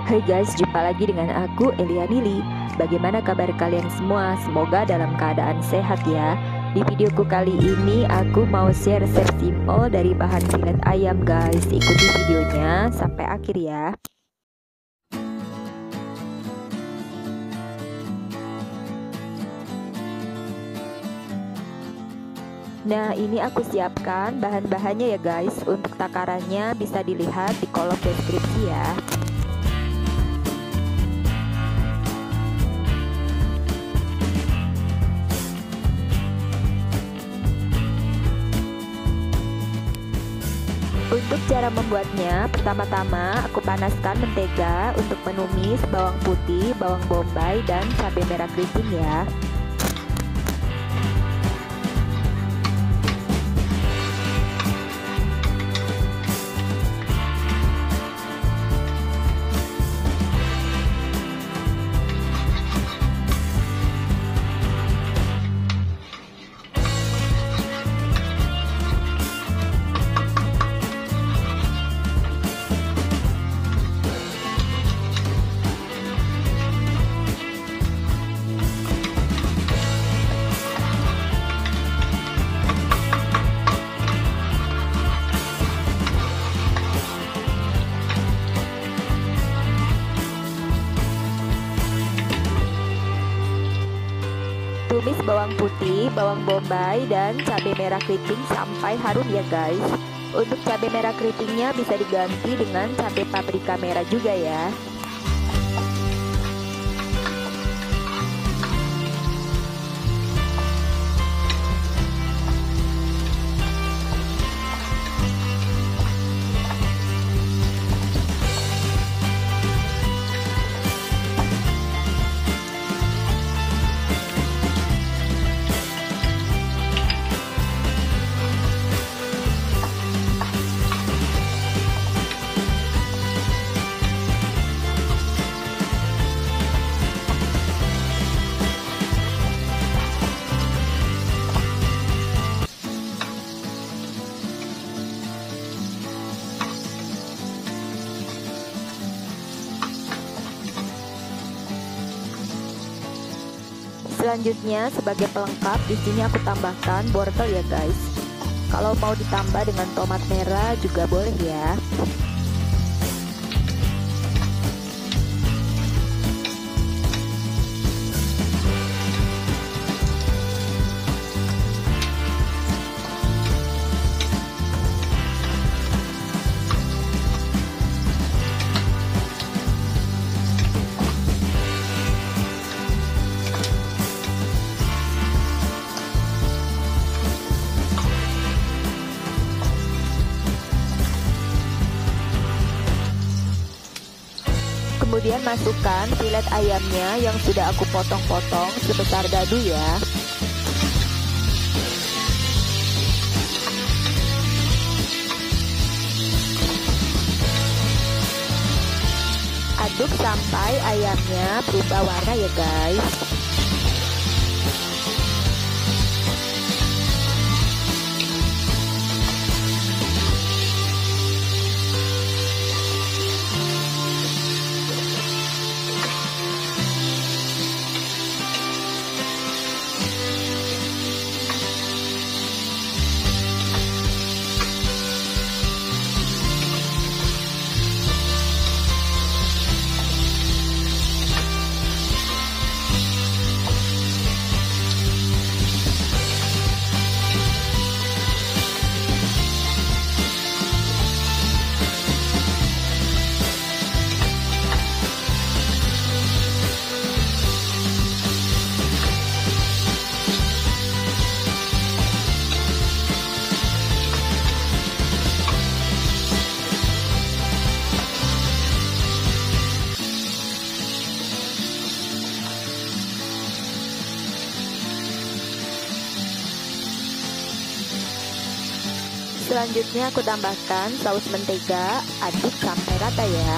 Hai guys, jumpa lagi dengan aku Elia Nili. Bagaimana kabar kalian semua? Semoga dalam keadaan sehat ya. Di videoku kali ini aku mau share resep simple dari bahan filet ayam guys. Ikuti videonya sampai akhir ya. Nah, ini aku siapkan bahan-bahannya ya guys. Untuk takarannya bisa dilihat di kolom deskripsi ya. Untuk cara membuatnya, pertama-tama aku panaskan mentega untuk menumis bawang putih, bawang bombay, dan cabai merah keriting ya. Tumis bawang putih, bawang bombay, dan cabai merah keriting sampai harum ya guys. Untuk cabai merah keritingnya bisa diganti dengan cabai paprika merah juga ya. Selanjutnya sebagai pelengkap di sini aku tambahkan wortel ya guys. Kalau mau ditambah dengan tomat merah juga boleh ya. Kemudian masukkan filet ayamnya yang sudah aku potong-potong sebesar dadu ya. Aduk sampai ayamnya berubah warna ya guys. Selanjutnya aku tambahkan saus mentega, aduk sampai rata ya.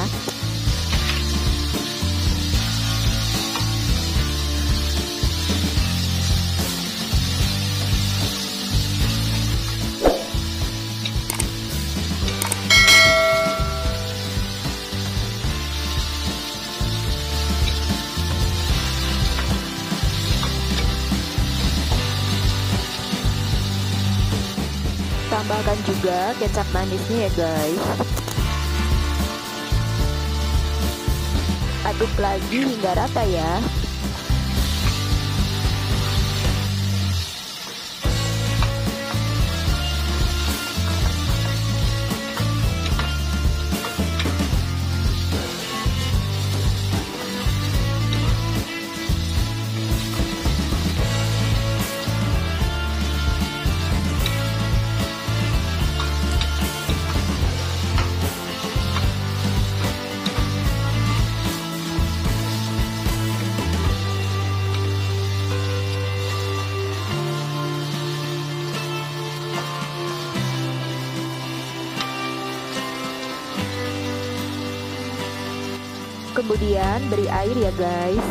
Tambahkan juga kecap manisnya ya guys. Aduk lagi hingga rata ya. Kemudian beri air ya guys.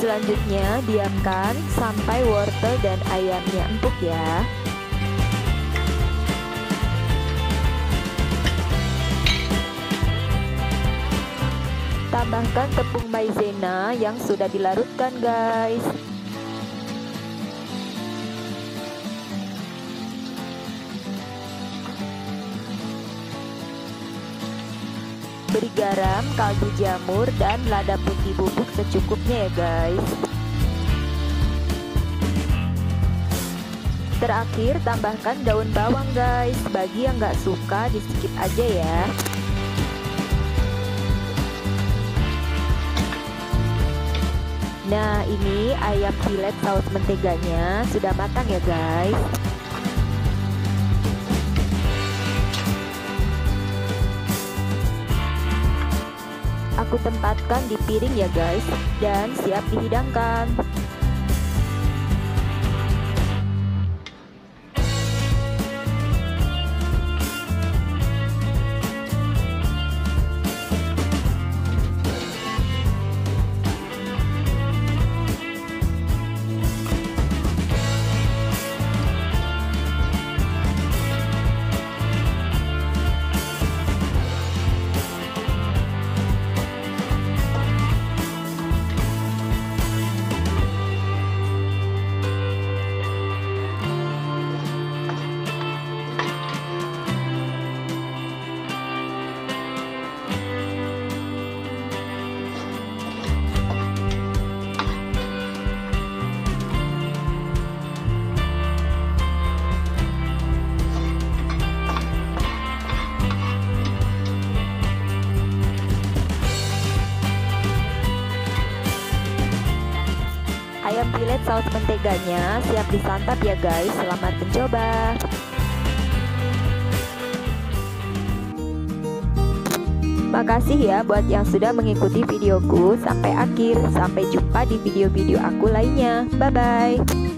Selanjutnya diamkan sampai wortel dan ayamnya empuk ya. Tambahkan tepung maizena yang sudah dilarutkan guys. Beri garam, kaldu jamur, dan lada putih bubuk secukupnya ya guys. Terakhir tambahkan daun bawang guys. Bagi yang gak suka di skip aja ya. Nah, ini ayam filet saus menteganya sudah matang ya guys. Aku tempatkan di piring ya guys, dan siap dihidangkan. Ayam filet saus menteganya siap disantap ya guys. Selamat mencoba. Makasih ya buat yang sudah mengikuti videoku sampai akhir. Sampai jumpa di video-video aku lainnya. Bye bye.